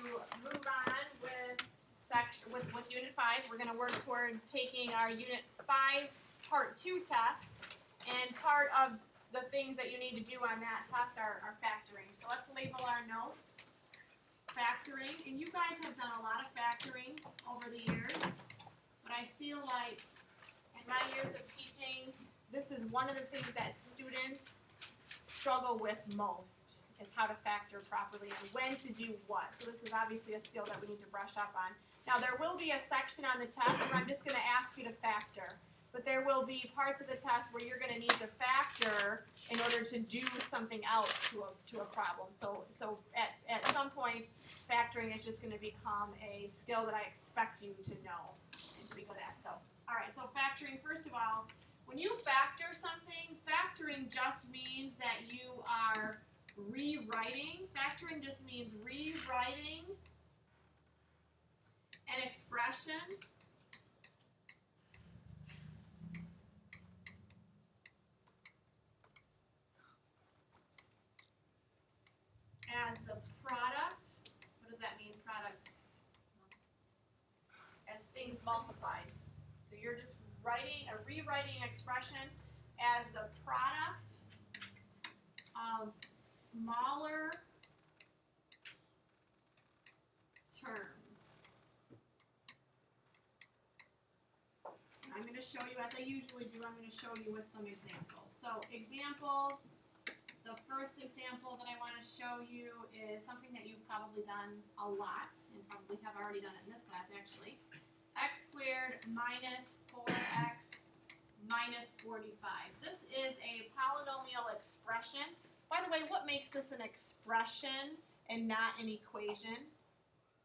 move on with Unit 5. We're going to work toward taking our Unit 5 Part 2 test, and part of the things that you need to do on that test are factoring. So let's label our notes. Factoring, and you guys have done a lot of factoring over the years, but I feel like in my years of teaching, this is one of the things that students struggle with most, is how to factor properly and when to do what. So this is obviously a skill that we need to brush up on. Now there will be a section on the test where I'm just going to ask you to factor, but there will be parts of the test where you're going to need to factor in order to do something else to a problem. So at some point, factoring is just going to become a skill that I expect you to know and to be good at. So, all right, so factoring, first of all, when you factor something, factoring just means that you are rewriting. Factoring just means rewriting an expression as the product. What does that mean, product? As things multiplied. So you're just rewriting an expression as the product of smaller terms. I'm going to show you, as I usually do, I'm going to show you with some examples. So examples, the first example that I want to show you is something that you've probably done a lot, and probably have already done it in this class actually. X squared minus 4x minus 45. This is a polynomial expression. By the way, what makes this an expression and not an equation?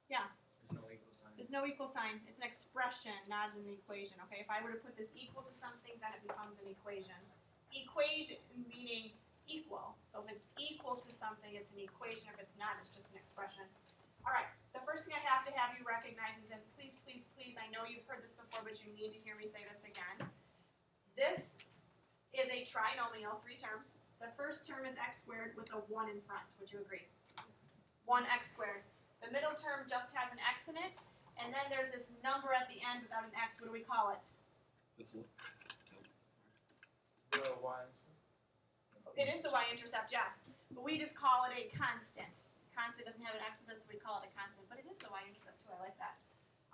Yeah. There's no equal sign. There's no equal sign. It's an expression, not an equation. Okay, if I were to put this equal to something, then it becomes an equation. Equation meaning equal. So if it's equal to something, it's an equation. If it's not, it's just an expression. All right, the first thing I have to have you recognize is this. Please, please, please, I know you've heard this before, but you need to hear me say this again. This is a trinomial, 3 terms. The first term is x squared with a 1 in front. Would you agree? 1x squared. The middle term just has an x in it, and then there's this number at the end without an x. What do we call it? This one. The y. It is the y-intercept, yes, but we just call it a constant. Constant doesn't have an x with it, so we call it a constant, but it is the y-intercept too. I like that.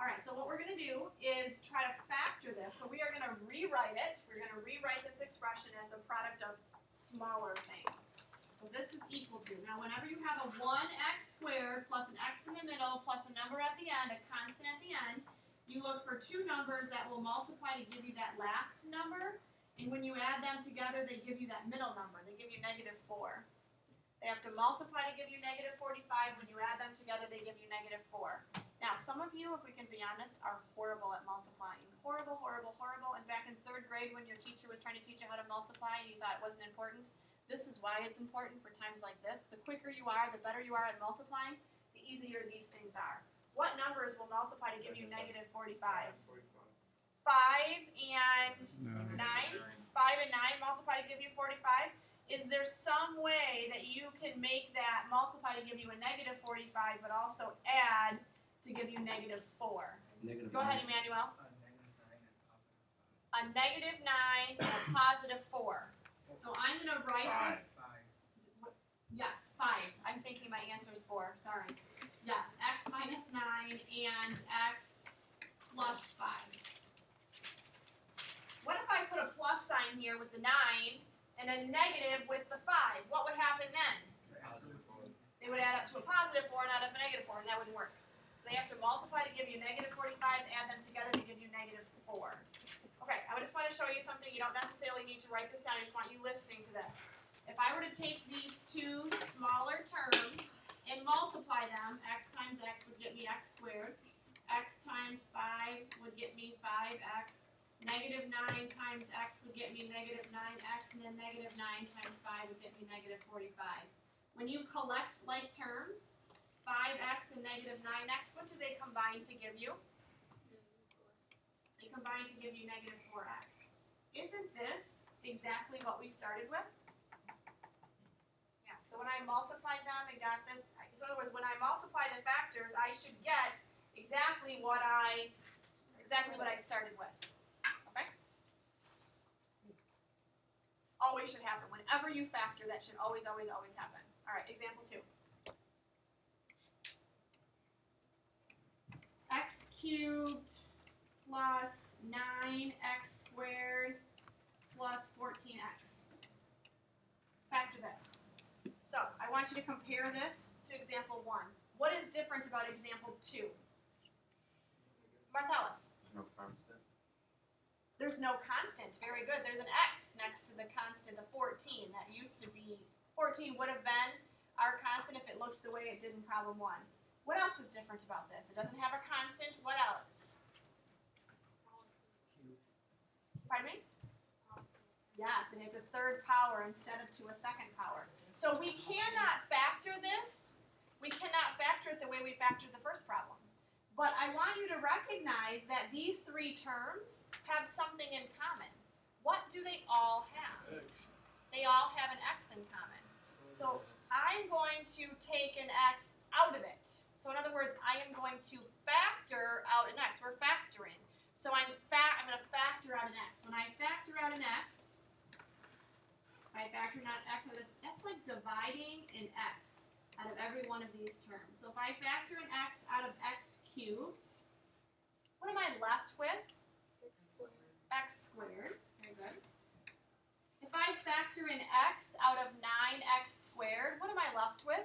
All right, so what we're going to do is try to factor this. So we are going to rewrite it. We're going to rewrite this expression as the product of smaller things. So this is equal to. Now, whenever you have a 1x squared plus an x in the middle plus a number at the end, a constant at the end, you look for 2 numbers that will multiply to give you that last number. And when you add them together, they give you that middle number. They give you negative 4. They have to multiply to give you negative 45. When you add them together, they give you negative 4. Now, some of you, if we can be honest, are horrible at multiplying. Horrible, horrible, horrible. And back in 3rd grade when your teacher was trying to teach you how to multiply and you thought it wasn't important, this is why it's important for times like this. The quicker you are, the better you are at multiplying, the easier these things are. What numbers will multiply to give you negative 45? 5 and 9. 5 and 9 multiply to give you 45. Is there some way that you can make that multiply to give you a negative 45, but also add to give you negative 4? Negative Go ahead, Emmanuel. A negative 9 and a positive 4. So I'm going to write this. Yes, 5. I'm thinking my answer is 4. Sorry. Yes, x minus 9 and x plus 5. What if I put a plus sign here with the 9 and a negative with the 5? What would happen then? They would add up to a positive 4 and out of a negative 4, and that wouldn't work. So they have to multiply to give you negative 45, add them together to give you negative 4. Okay, I just want to show you something. You don't necessarily need to write this down. I just want you listening to this. If I were to take these 2 smaller terms and multiply them, x times x would get me x squared. X times 5 would get me 5x. Negative 9 times x would get me negative 9x, and then negative 9 times 5 would get me negative 45. When you collect like terms, 5x and negative 9x, what do they combine to give you? They combine to give you negative 4x. Isn't this exactly what we started with? Yeah, so when I multiplied them and got this, so in other words, when I multiply the factors, exactly what I started with. Okay? Always should happen. Whenever you factor, that should always, always, always happen. All right, example 2. X cubed plus 9x squared plus 14x. Factor this. So I want you to compare this to example 1. What is different about example 2? Marcellus. No constant. There's no constant. Very good. There's an x next to the constant, the 14. That used to be, 14 would have been our constant if it looked the way it did in problem 1. What else is different about this? It doesn't have a constant. What else? Pardon me? Yes, it has a third power instead of to a second power. So we cannot factor this. We cannot factor it the way we factored the first problem. But I want you to recognize that these 3 terms have something in common. What do they all have? They all have an x in common. So I'm going to take an x out of it. So in other words, I am going to factor out an x. We're factoring. So I'm going to factor out an x. When I factor out an x, by factoring out x out of this, that's like dividing an x out of every one of these terms. So if I factor an x out of x cubed, what am I left with? X squared. Very good. If I factor in x out of 9x squared, what am I left with?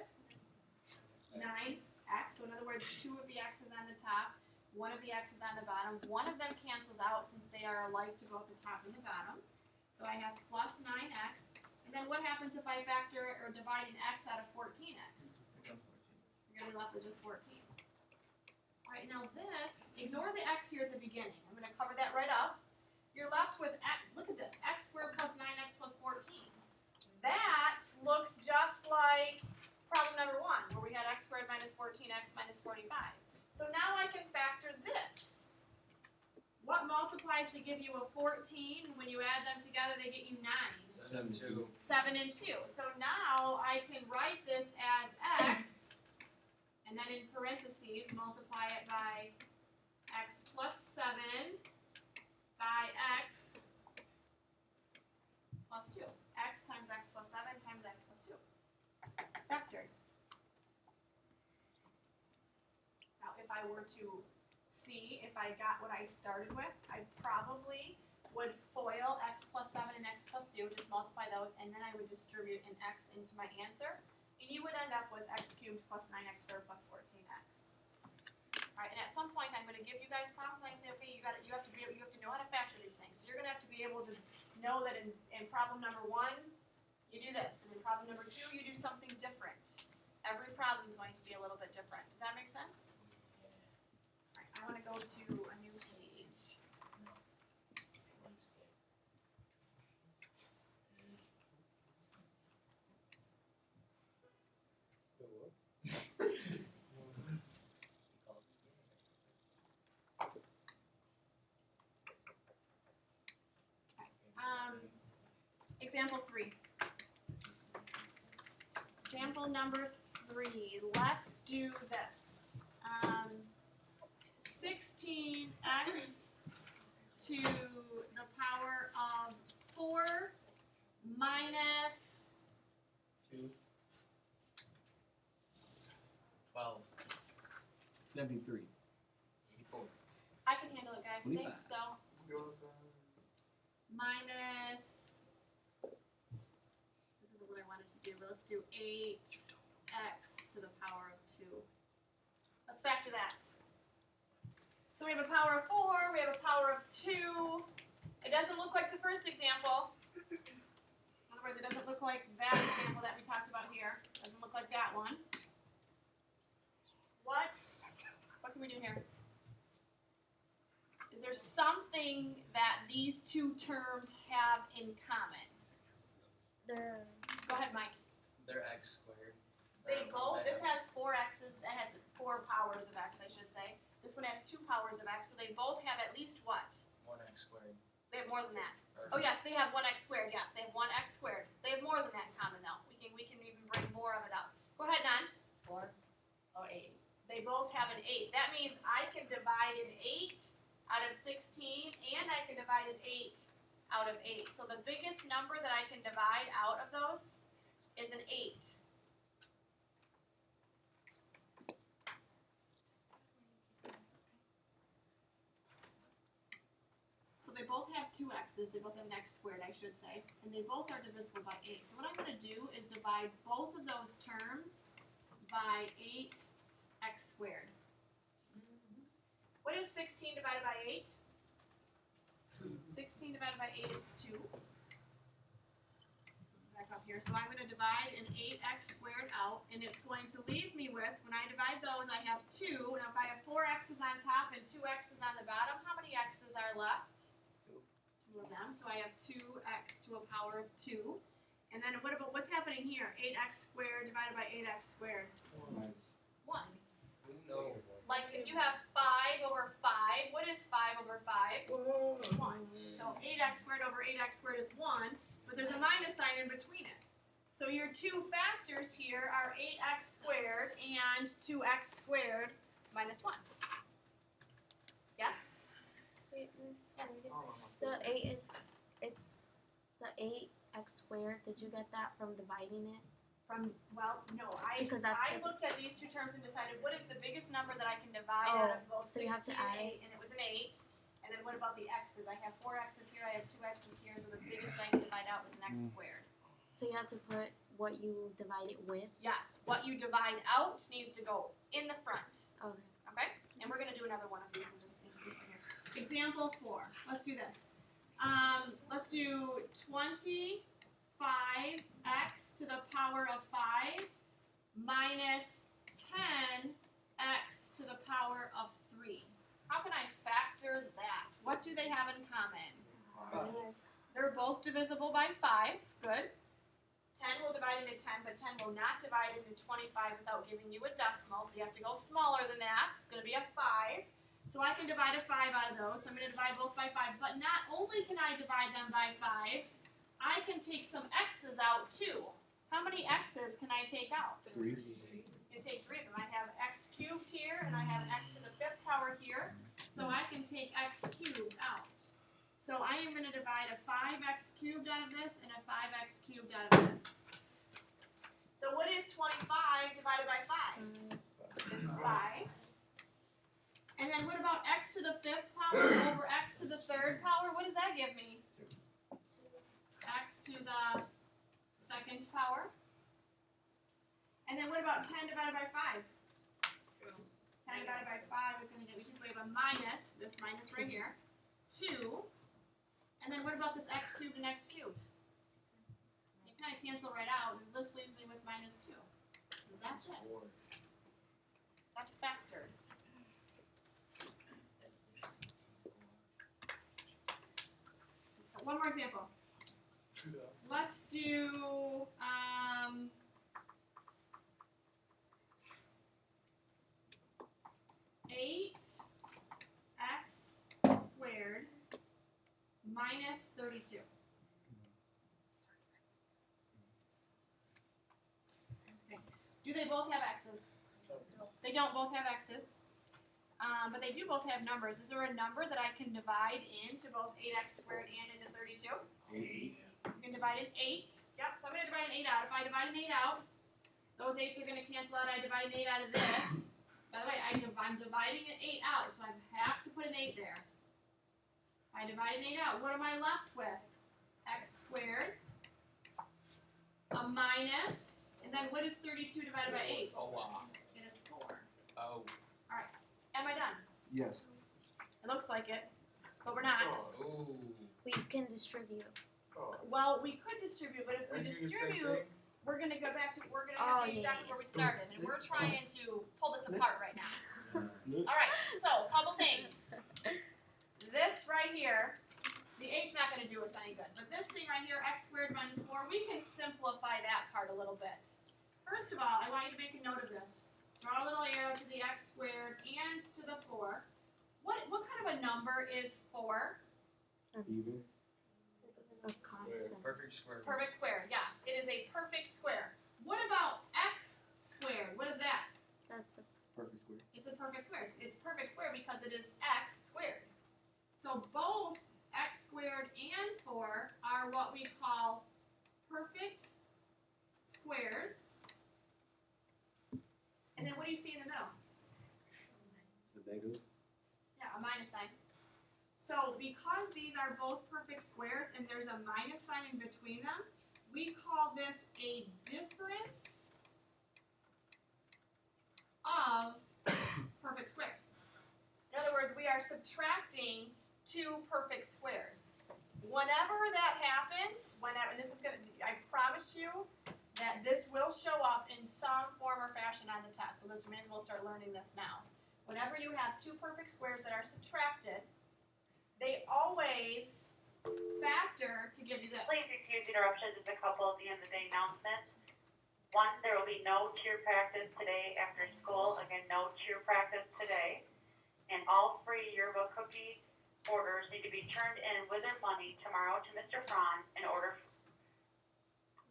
9x. So in other words, 2 of the x's on the top, 1 of the x's on the bottom. One of them cancels out since they are alike to both the top and the bottom. So I have plus 9x. And then what happens if I factor or divide an x out of 14x? You're going to be left with just 14. All right, now this, ignore the x here at the beginning. I'm going to cover that right up. You're left with, look at this, x squared plus 9x plus 14. That looks just like problem number 1, where we had x squared minus 14x minus 45. So now I can factor this. What multiplies to give you a 14? When you add them together, they get you 9. 7, 2. 7 and 2. So now I can write this as x, and then in parentheses, multiply it by x plus 7 by x plus 2. X times x plus 7 times x plus 2. Factored. Now if I were to see if I got what I started with, I probably would FOIL x plus 7 and x plus 2, just multiply those, and then I would distribute an x into my answer, and you would end up with x cubed plus 9x squared plus 14x. Alright, and at some point I'm going to give you guys problems, and I say, okay, you have to know how to factor these things. So you're going to have to be able to know that in problem number 1, you do this, and in problem number 2, you do something different. Every problem is going to be a little bit different. Does that make sense? Alright, I want to go to a new page. Example 3. Example number 3. Let's do this. 16x to the power of 4 minus 2. 12. 73. 84. I can handle it, guys. 25. Thanks, so. Minus, this is what I wanted to do, but let's do 8x to the power of 2. Let's factor that. So we have a power of 4, we have a power of 2. It doesn't look like the first example. In other words, it doesn't look like that example that we talked about here. It doesn't look like that one. What can we do here? Is there something that these 2 terms have in common? Go ahead, Mike. They're x squared. They both, this has 4 x's, that has 4 powers of x, I should say. This one has 2 powers of x, so they both have at least what? 1x squared. They have more than that. Or- Oh yes, they have 1x squared, yes, they have 1x squared. They have more than that in common though. We can even bring more of it up. Go ahead, Nan. 4 or 8. They both have an 8. That means I can divide an 8 out of 16, and I can divide an 8 out of 8. So the biggest number that I can divide out of those is an 8. So they both have 2 x's, they both have an x squared, I should say, and they both are divisible by 8. So what I'm going to do is divide both of those terms by 8x squared. What is 16 divided by 8? 16 divided by 8 is 2. Back up here. So I'm going to divide an 8x squared out, and it's going to leave me with, when I divide those, I have 2. Now if I have 4 x's on top and 2 x's on the bottom, how many x's are left? 2 of them. So I have 2x to a power of 2. And then what about, what's happening here? 8x squared divided by 8x squared. 1. No. Like if you have 5 over 5, what is 5 over 5? 1. So 8x squared over 8x squared is 1, but there's a minus sign in between it. So your 2 factors here are 8x squared and 2x squared minus 1. Yes? Wait, Miss, Yes. the 8 is, it's the 8x squared. Did you get that from dividing it? No, Because that's I the- looked at these 2 terms and decided what is the biggest number that I can divide out of both so 16 you have to and add 8, and it was an 8. And then what about the x's? I have 4 x's here, I have 2 x's here, so the biggest I can divide out was an x squared. So you have to put what you divide it with. Yes, what you divide out needs to go in the front. Okay. Okay? And we're going to do another one of these and just introduce them here. Example 4. Let's do this. Let's do 25x to the power of 5 minus 10x to the power of 3. How can I factor that? What do they have in common? They're both divisible by 5. Good. 10 will divide into 10, but 10 will not divide into 25 without giving you a decimal, so you have to go smaller than that. It's going to be a 5. So I can divide a 5 out of those. So I'm going to divide both by 5. But not only can I divide them by 5, I can take some x's out too. How many x's can I take out? 3. You take 3 of them. I have x cubed here, and I have an x to the 5th power here. So I can take x cubed out. So I am going to divide a 5x cubed out of this and a 5x cubed out of this. So what is 25 divided by 5? This is 5. And then what about x to the 5th power over x to the 3rd power? What does that give me? X to the 2nd power. And then what about 10 divided by 5? 10 divided by 5 is going to get, which is we have a minus, this minus right here, 2. And then what about this x cubed and x cubed? They kind of cancel right out, and this leaves me with minus 2. And that's it. That's factored. One more example. Let's do 8x squared minus 32. Do they both have x's? They don't both have x's. But they do both have numbers. Is there a number that I can divide into both 8x squared and into 32? 8. You can divide an 8. Yep, so I'm going to divide an 8 out. If I divide an 8 out, those 8s are going to cancel out. I divide an 8 out of this. By the way, I'm dividing an 8 out, so I have to put an 8 there. I divide an 8 out. What am I left with? X squared. A minus. And then what is 32 divided by 8? Oh, wow. It is 4. Oh. Am I done? Yes. It looks like it, but we're not. Ooh. We can distribute. Well, we could distribute, but if we distribute, we're gonna go back to, we're gonna Oh, have to be yeah, exactly yeah. where we started, and we're trying to pull this apart right now. Alright, so, couple things. This right here, the 8's not gonna do us any good, but this thing right here, x squared minus 4, we can simplify that part a little bit. First of all, I want you to make a note of this. Draw a little arrow to the x squared and to the 4. What kind of a number is 4? Even. A constant. Perfect square. Perfect square, yes. It is a perfect square. What about x squared? What is that? That's a Perfect square. perfect square. It's perfect square because it is x squared. So both x squared and 4 are what we call perfect squares. And then what do you see in the middle? The negative. Yeah, a minus sign. So because these are both perfect squares and there's a minus sign in between them, we call this a difference of perfect squares. In other words, we are subtracting two perfect squares. Whenever that happens, and this is gonna, I promise you that this will show up in some form or fashion on the test. So you may as well start learning this now. Whenever you have two perfect squares that are subtracted, they always factor to give you this. Please excuse interruption, just a couple of the end of the day announcements. One, there will be no cheer practice today after school. Again, no cheer practice today. And all free yearbook cookie orders need to be turned in with their money tomorrow to Mr. Franz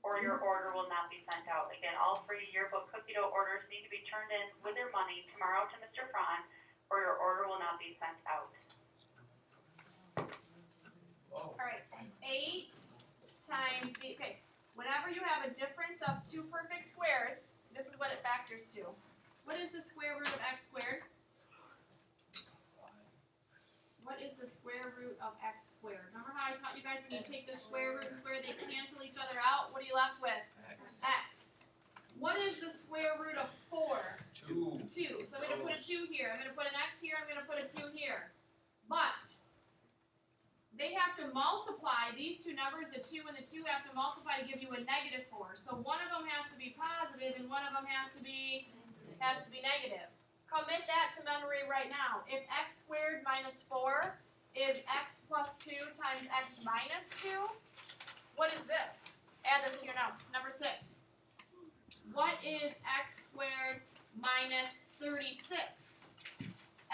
or your order will not be sent out. Again, all free yearbook cookie dough orders need to be turned in with their money tomorrow to Mr. Franz or your order will not be sent out. Whoa. All right, 8 times the, okay, whenever you have a difference of two perfect squares, this is what it factors to. What is the square root of x squared? What is the square root of x squared? Remember how I taught you guys when you take the square root and square, they cancel each other out? What are you left with? X. X. What is the square root of 4? 2. 2. So I'm going to put a 2 here. I'm going to put an x here. I'm going to put a 2 here. But they have to multiply these two numbers. The 2 and the 2 have to multiply to give you a negative 4. So one of them has to be positive and one of them has to be negative. Commit that to memory right now. If x squared minus 4 is x plus 2 times x minus 2, what is this? Add this to your notes. Number 6. What is x squared minus 36?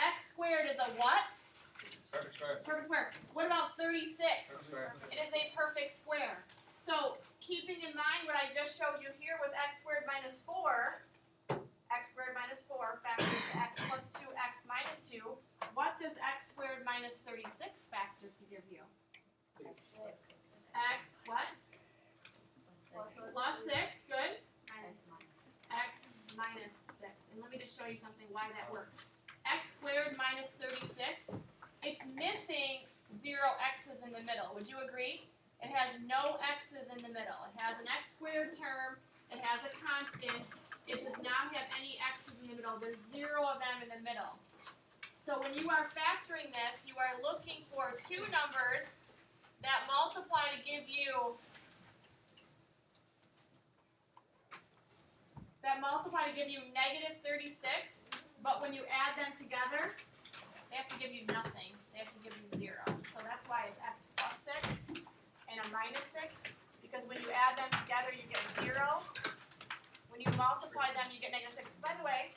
X squared is a what? Perfect square. Perfect square. What about 36? Perfect square. It is a perfect square. So, keeping in mind what I just showed you here with x squared minus 4, x squared minus 4 factors to x plus 2x minus 2. What does x squared minus 36 factor to give you? X what? Plus 6, good. X minus 6. And let me just show you something why that works. X squared minus 36, it's missing 0 x's in the middle. Would you agree? It has no x's in the middle. It has an x squared term. It has a constant. It does not have any x's in the middle. There's 0 of them in the middle. So when you are factoring this, you are looking for two numbers that multiply to give you negative 36, but when you add them together, they have to give you nothing. They have to give you 0. So that's why it's x plus 6 and a minus 6, because when you add them together, you get 0. When you multiply them, you get negative 6. By the way,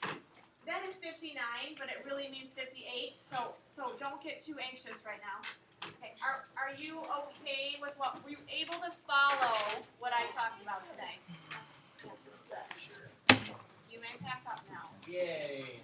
that is 59, but it really means 58, so don't get too anxious right now. Okay, are you okay with what, were you able to follow what I talked about today? You may pack up now. Yay.